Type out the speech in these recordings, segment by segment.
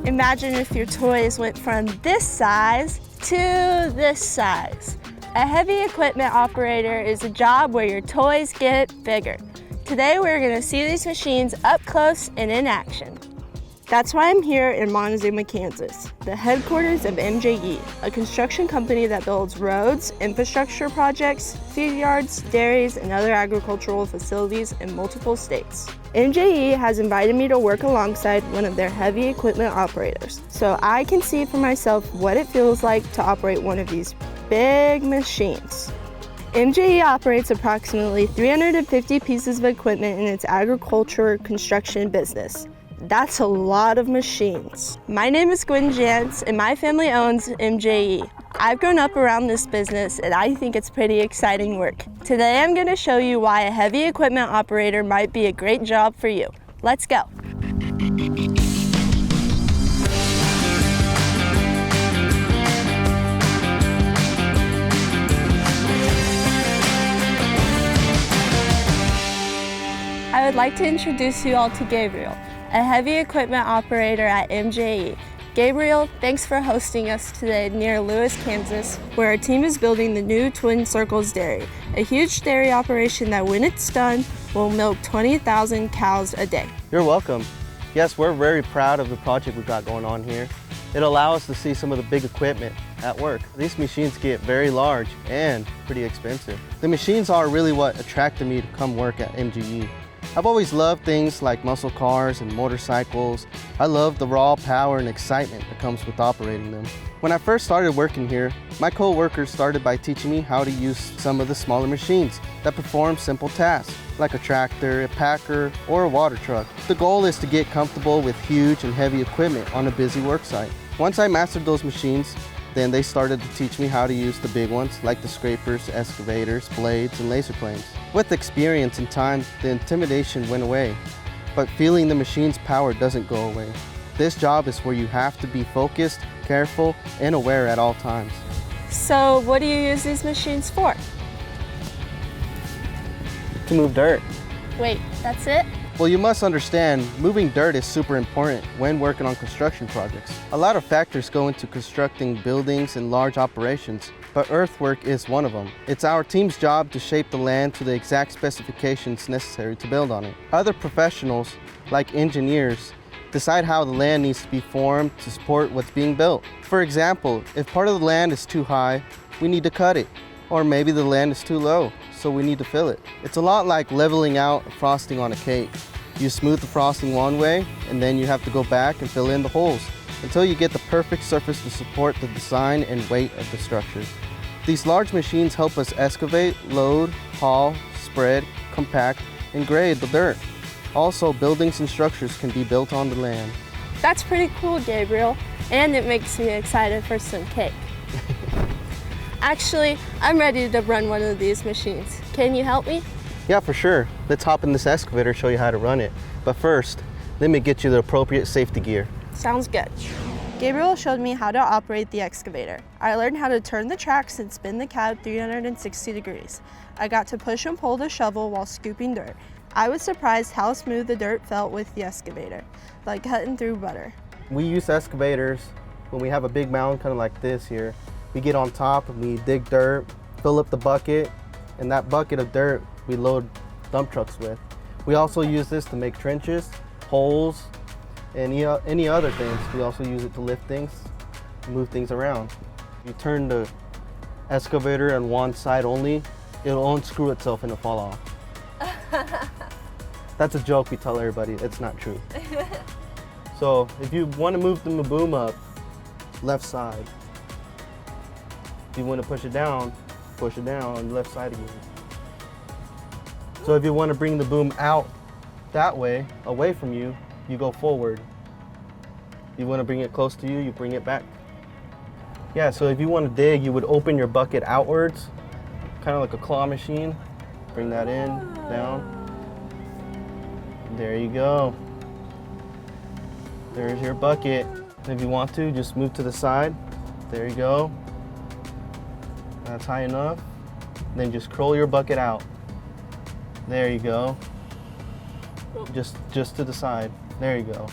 Imagine if your toys went from this size to this size. A heavy equipment operator is a job where your toys get bigger. Today we're going to see these machines up close and in action. That's why I'm here in Montezuma, Kansas, the headquarters of MJE, a construction company that builds roads, infrastructure projects, feed yards, dairies, and other agricultural facilities in multiple states. MJE has invited me to work alongside one of their heavy equipment operators, so I can see for myself what it feels like to operate one of these big machines. MJE operates approximately 350 pieces of equipment in its agriculture construction business. That's a lot of machines. My name is Gwen Jantz and my family owns MJE. I've grown up around this business and I think it's pretty exciting work. Today I'm going to show you why a heavy equipment operator might be a great job for you. Let's go. I would like to introduce you all to Gabriel, a heavy equipment operator at MJE. Gabriel, thanks for hosting us today near Lewis, Kansas, where our team is building the new Twin Circles Dairy, a huge dairy operation that when it's done will milk 20,000 cows a day. You're welcome. Yes, we're very proud of the project we've got going on here. It'll allow us to see some of the big equipment at work. These machines get very large and pretty expensive. The machines are really what attracted me to come work at MJE. I've always loved things like muscle cars and motorcycles. I love the raw power and excitement that comes with operating them. When I first started working here, my co-workers started by teaching me how to use some of the smaller machines that perform simple tasks, like a tractor, a packer, or a water truck. The goal is to get comfortable with huge and heavy equipment on a busy work site. Once I mastered those machines, then they started to teach me how to use the big ones, like the scrapers, excavators, blades, and laser planes. With experience and time, the intimidation went away, but feeling the machine's power doesn't go away. This job is where you have to be focused, careful, and aware at all times. So what do you use these machines for? To move dirt. Wait, that's it? Well, you must understand, moving dirt is super important when working on construction projects. A lot of factors go into constructing buildings and large operations, but earthwork is one of them. It's our team's job to shape the land to the exact specifications necessary to build on it. Other professionals, like engineers, decide how the land needs to be formed to support what's being built. For example, if part of the land is too high, we need to cut it. Or maybe the land is too low, so we need to fill it. It's a lot like leveling out frosting on a cake. You smooth the frosting one way, and then you have to go back and fill in the holes until you get the perfect surface to support the design and weight of the structure. These large machines help us excavate, load, haul, spread, compact, and grade the dirt. Also, buildings and structures can be built on the land. That's pretty cool, Gabriel, and it makes me excited for some cake. Actually, I'm ready to run one of these machines. Can you help me? Yeah, for sure. Let's hop in this excavator and show you how to run it. But first, let me get you the appropriate safety gear. Sounds good. Gabriel showed me how to operate the excavator. I learned how to turn the tracks and spin the cab 360 degrees. I got to push and pull the shovel while scooping dirt. I was surprised how smooth the dirt felt with the excavator, like cutting through butter. We use excavators when we have a big mound kind of like this here. We get on top and we dig dirt, fill up the bucket, and that bucket of dirt we load dump trucks with. We also use this to make trenches, holes, and any other things. We also use it to lift things, move things around. You turn the excavator on one side only, it'll unscrew itself and it'll fall off. That's a joke we tell everybody, it's not true. So if you want to move the boom up, left side. If you want to push it down on the left side again. So if you want to bring the boom out that way, away from you, you go forward. If you want to bring it close to you, you bring it back. Yeah, so if you want to dig, you would open your bucket outwards, kind of like a claw machine. Bring that in, down. There you go. There's your bucket. If you want to, just move to the side. There you go. That's high enough. Then just curl your bucket out. There you go. Just to the side. There you go.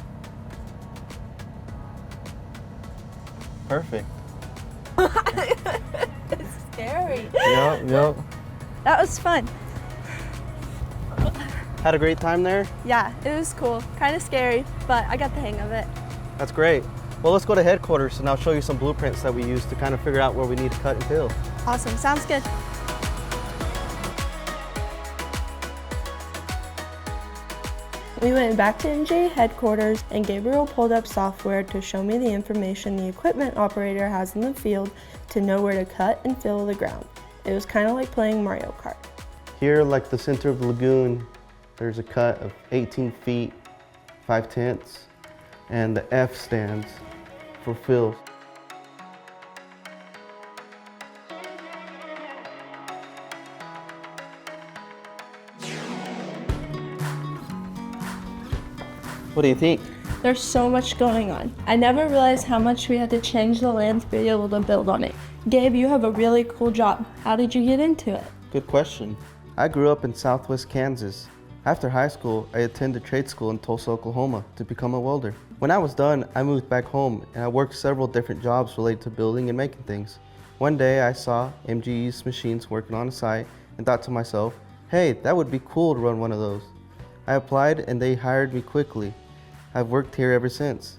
perfect. It's scary. Yep. That was fun. Had a great time there? Yeah, it was cool. Kind of scary, but I got the hang of it. That's great. Well, let's go to headquarters and I'll show you some blueprints that we use to kind of figure out where we need to cut and fill. Awesome, sounds good. We went back to MJ headquarters and Gabriel pulled up software to show me the information the equipment operator has in the field to know where to cut and fill the ground. It was kind of like playing Mario Kart. Here, like the center of the lagoon, there's a cut of 18 feet, 5/10, and the F stands for fills. What do you think? There's so much going on. I never realized how much we had to change the land to be able to build on it. Gabe, you have a really cool job. How did you get into it? Good question. I grew up in southwest Kansas. After high school, I attended trade school in Tulsa, Oklahoma to become a welder. When I was done, I moved back home and I worked several different jobs related to building and making things. One day I saw MGE's machines working on a site and thought to myself, hey, that would be cool to run one of those. I applied and they hired me quickly. I've worked here ever since.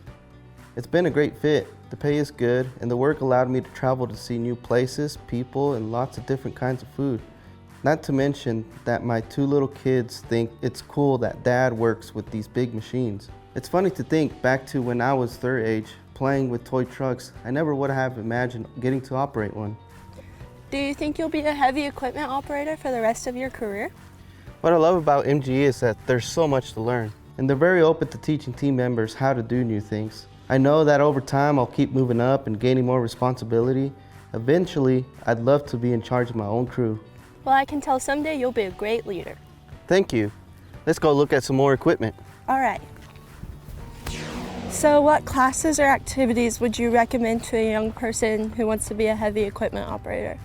It's been a great fit. The pay is good and the work allowed me to travel to see new places, people, and lots of different kinds of food. Not to mention that my 2 little kids think it's cool that Dad works with these big machines. It's funny to think back to when I was their age, playing with toy trucks. I never would have imagined getting to operate one. Do you think you'll be a heavy equipment operator for the rest of your career? What I love about MGE is that there's so much to learn, and they're very open to teaching team members how to do new things. I know that over time I'll keep moving up and gaining more responsibility. Eventually, I'd love to be in charge of my own crew. Well, I can tell someday you'll be a great leader. Thank you. Let's go look at some more equipment. All right. So what classes or activities would you recommend to a young person who wants to be a heavy equipment operator?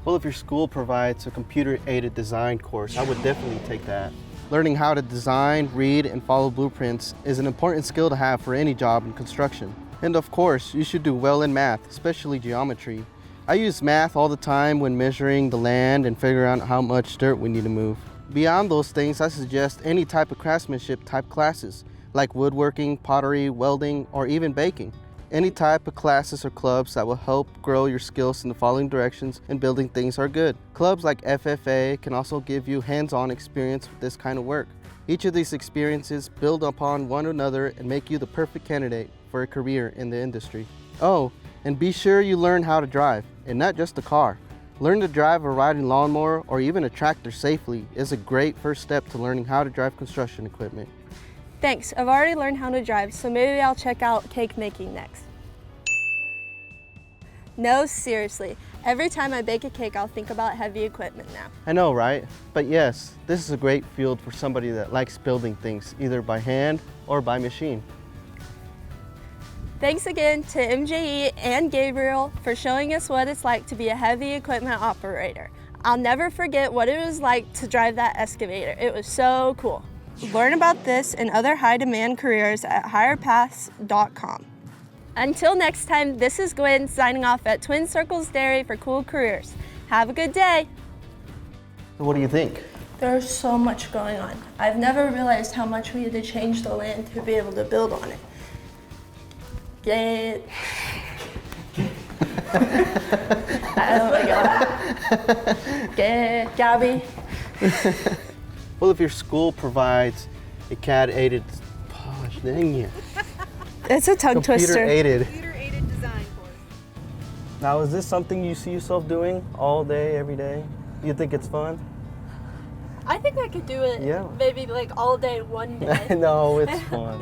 Well, if your school provides a computer-aided design course, I would definitely take that. Learning how to design, read, and follow blueprints is an important skill to have for any job in construction. And of course, you should do well in math, especially geometry. I use math all the time when measuring the land and figuring out how much dirt we need to move. Beyond those things, I suggest any type of craftsmanship type classes, like woodworking, pottery, welding, or even baking. Any type of classes or clubs that will help grow your skills in the following directions and building things are good. Clubs like FFA can also give you hands-on experience with this kind of work. Each of these experiences build upon one another and make you the perfect candidate for a career in the industry. Oh, and be sure you learn how to drive, and not just a car. Learn to drive a riding lawnmower or even a tractor safely is a great first step to learning how to drive construction equipment. Thanks, I've already learned how to drive, so maybe I'll check out cake making next. No, seriously, every time I bake a cake, I'll think about heavy equipment now. I know, right? But yes, this is a great field for somebody that likes building things, either by hand or by machine. Thanks again to MJE and Gabriel for showing us what it's like to be a heavy equipment operator. I'll never forget what it was like to drive that excavator. It was so cool. Learn about this and other high-demand careers at HirePaths.com. Until next time, this is Gwen signing off at Twin Circles Dairy for Cool Careers. Have a good day. What do you think? There's so much going on. I've never realized how much we had to change the land to be able to build on it. Get oh my god. Get Gabby. Well, if your school provides a CAD-aided, gosh dang it. It's a tongue twister. Computer-aided design course. Now, is this something you see yourself doing all day, every day? You think it's fun? I think I could do it Yeah. maybe like all day one day. No, it's fun.